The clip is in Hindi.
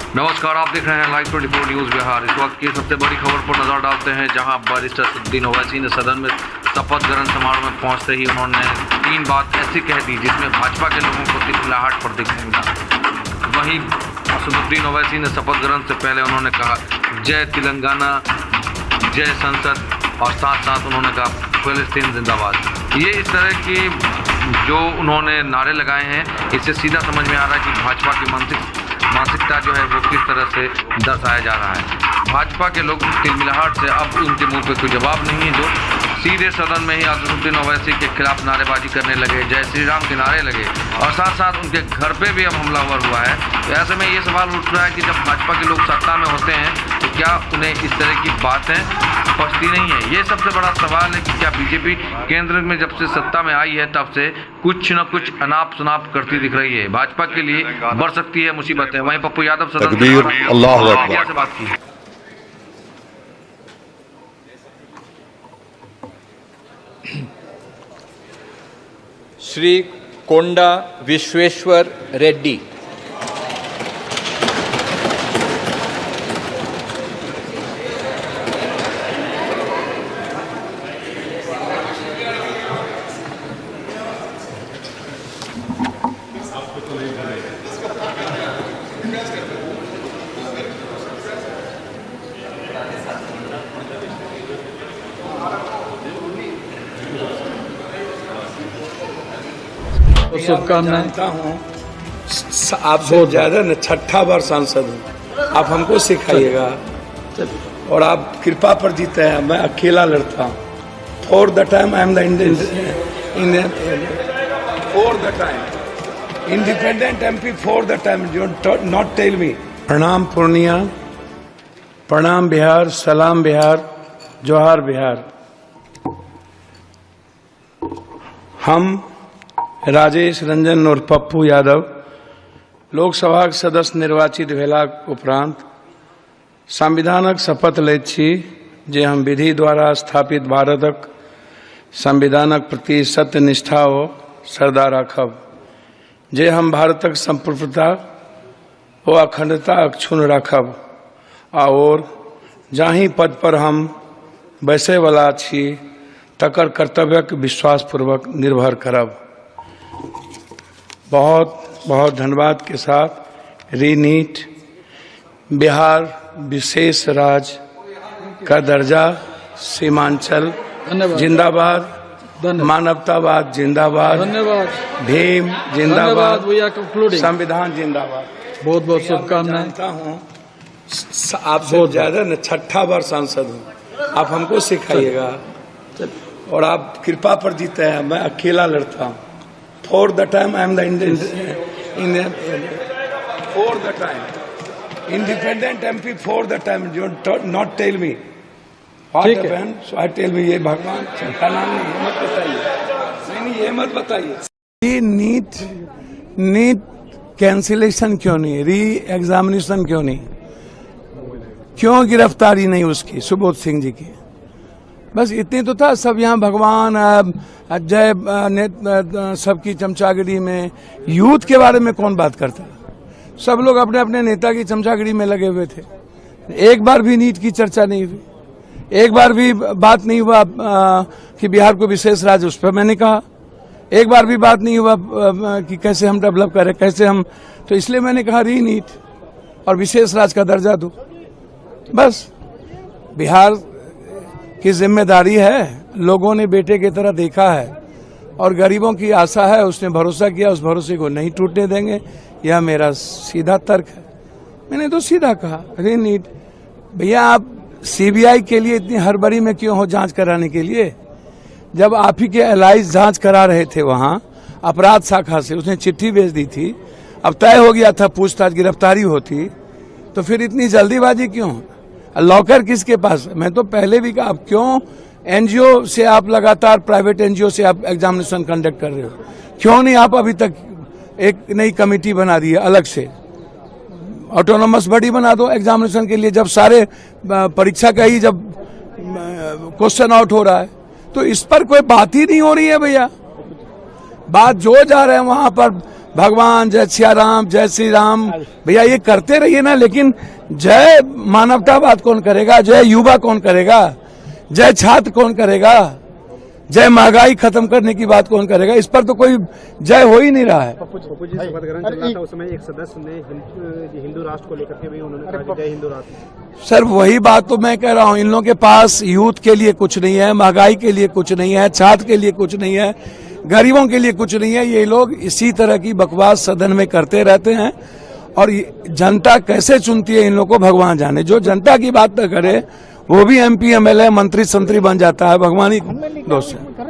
नमस्कार, आप देख रहे हैं लाइव 24 न्यूज़ बिहार। इस वक्त की सबसे बड़ी खबर पर नजर डालते हैं, जहां बैरिस्टर असदुद्दीन ओवैसी ने सदन में शपथ ग्रहण समारोह में पहुंचते ही उन्होंने 3 बात ऐसी कह दी जिसमें भाजपा के लोगों को तिलमिलाहट पर दिखने मिला। वहीं असदुद्दीन ओवैसी ने शपथ ग्रहण से पहले उन्होंने कहा जय तेलंगाना, जय संसद, और साथ साथ उन्होंने कहा फिलिस्तीन जिंदाबाद। ये इस तरह की जो उन्होंने नारे लगाए हैं, इससे सीधा समझ में आ रहा है कि भाजपा की मानसिकता जो है वो किस तरह से दर्शाया जा रहा है। भाजपा के लोग तिलमिलाहट से अब उनके मुंह पे कोई जवाब नहीं है, जो सीधे सदन में ही असदुद्दीन ओवैसी के खिलाफ नारेबाजी करने लगे, जय श्री राम के नारे लगे, और साथ साथ उनके घर पे भी अब हमलावर हुआ है। तो ऐसे में ये सवाल उठ रहा है कि जब भाजपा के लोग सत्ता में होते हैं तो क्या उन्हें इस तरह की बातें पचती नहीं है? ये सबसे बड़ा सवाल है कि क्या बीजेपी केंद्र में जब से सत्ता में आई है तब से कुछ न कुछ अनाप शनाप करती दिख रही है। भाजपा के लिए बढ़ सकती है मुसीबतें। वहीं पप्पू यादव सदन से बात की। श्री कोंडा विश्वेश्वर रेड्डी। शुभकामनाएं। जानता हूँ आपसे ज्यादा न 6ठा बार सांसद हूँ, आप हमको सिखाइएगा। और आप कृपा पर जीते हैं, मैं अकेला लड़ता हूँ। For the time I am the Indian for the time independent MP for the time, not tell me. प्रणाम पूर्णिया, प्रणाम बिहार, सलाम बिहार, जोहार बिहार। हम राजेश रंजन और पप्पू यादव लोकसभा सदस्य निर्वाचित भेलाक उपरांत संविधानक शपथ लैत छी जे हम विधि द्वारा स्थापित भारतक संविधानक प्रति सत्यनिष्ठा ओ श्रद्धा राखब, जे हम भारतक संप्रभुता ओ अखंडता अक्षुण्ण राखब, और जाहि पद पर हम बैसै वाला छी तकर कर्तव्यक विश्वासपूर्वक निर्भर करब। बहुत बहुत धन्यवाद के साथ रीनीट बिहार विशेष राज्य का दर्जा, सीमांचल जिंदाबाद, मानवतावाद जिंदाबाद, भीम जिंदाबाद, संविधान जिंदाबाद। बहुत बहुत शुभकामनाएं। जानता हूँ आपसे ज्यादा न 6ठा बार सांसद हूँ, आप हमको सिखाइएगा। और आप कृपा पर जीते हैं, मैं अकेला लड़ता हूँ। For the time I am the Indian for the time independent MP for the time, not tell me what happened, so I tell me. ये भगवान का नाम नहीं, ये मत बताइए। नहीं, ये मत बताइए। ये नीट कैंसिलेशन क्यों नहीं, री एग्जामिनेशन क्यों नहीं, क्यों गिरफ्तारी नहीं उसकी, सुबोध सिंह जी की? बस इतने तो था। सब यहाँ भगवान जय सबकी चमचागिरी में यूथ के बारे में कौन बात करता? सब लोग अपने अपने नेता की चमचागिरी में लगे हुए थे। एक बार भी नीट की चर्चा नहीं हुई, एक बार भी बात नहीं हुआ कि बिहार को विशेष राज्य, उस पर मैंने कहा। एक बार भी बात नहीं हुआ कि कैसे हम डेवलप करें, कैसे हम, तो इसलिए मैंने कहा री नीट और विशेष राज्य का दर्जा दो। बस बिहार की जिम्मेदारी है, लोगों ने बेटे की तरह देखा है और गरीबों की आशा है, उसने भरोसा किया, उस भरोसे को नहीं टूटने देंगे। यह मेरा सीधा तर्क है। मैंने तो सीधा कहा री नीट। भैया आप सीबीआई के लिए इतनी हड़बड़ी में क्यों हो जांच कराने के लिए? जब आप ही के एलाइज जांच करा रहे थे वहां अपराध शाखा से, उसने चिट्ठी भेज दी थी, अब तय हो गया था पूछताछ गिरफ्तारी होती, तो फिर इतनी जल्दीबाजी क्यों? लॉकर किसके पास? मैं तो पहले भी कहा, क्यों एनजीओ से आप लगातार, प्राइवेट एनजीओ से आप एग्जामिनेशन कंडक्ट कर रहे हो? क्यों नहीं आप अभी तक एक नई कमेटी बना दी है अलग से? ऑटोनोमस बॉडी बना दो एग्जामिनेशन के लिए। जब सारे परीक्षा का ही जब क्वेश्चन आउट हो रहा है तो इस पर कोई बात ही नहीं हो रही है भैया। बात जो जा रहे हैं वहां पर भगवान, जय सिया राम, जय श्री राम, भैया ये करते रहिए ना, लेकिन जय मानवतावाद कौन करेगा? जय युवा कौन करेगा? जय छात्र कौन करेगा? जय महंगाई खत्म करने की बात कौन करेगा? इस पर तो कोई जय हो ही नहीं रहा है। पप्पू जी शपथ ग्रहण चल रहा था, उस समय एक सदस्य ने हिंदू राष्ट्र को लेकर के भी उन्होंने कहा जय हिंदू राष्ट्र। सर वही बात तो मैं कह रहा हूँ, इन लोगों के पास यूथ के लिए कुछ नहीं है, महंगाई के लिए कुछ नहीं है, छात्र के लिए कुछ नहीं है, गरीबों के लिए कुछ नहीं है। ये लोग इसी तरह की बकवास सदन में करते रहते हैं और जनता कैसे चुनती है इन लोगों को भगवान जाने। जो जनता की बात न करे वो भी MP MLA मंत्री संतरी बन जाता है, भगवान ही दोस्त है।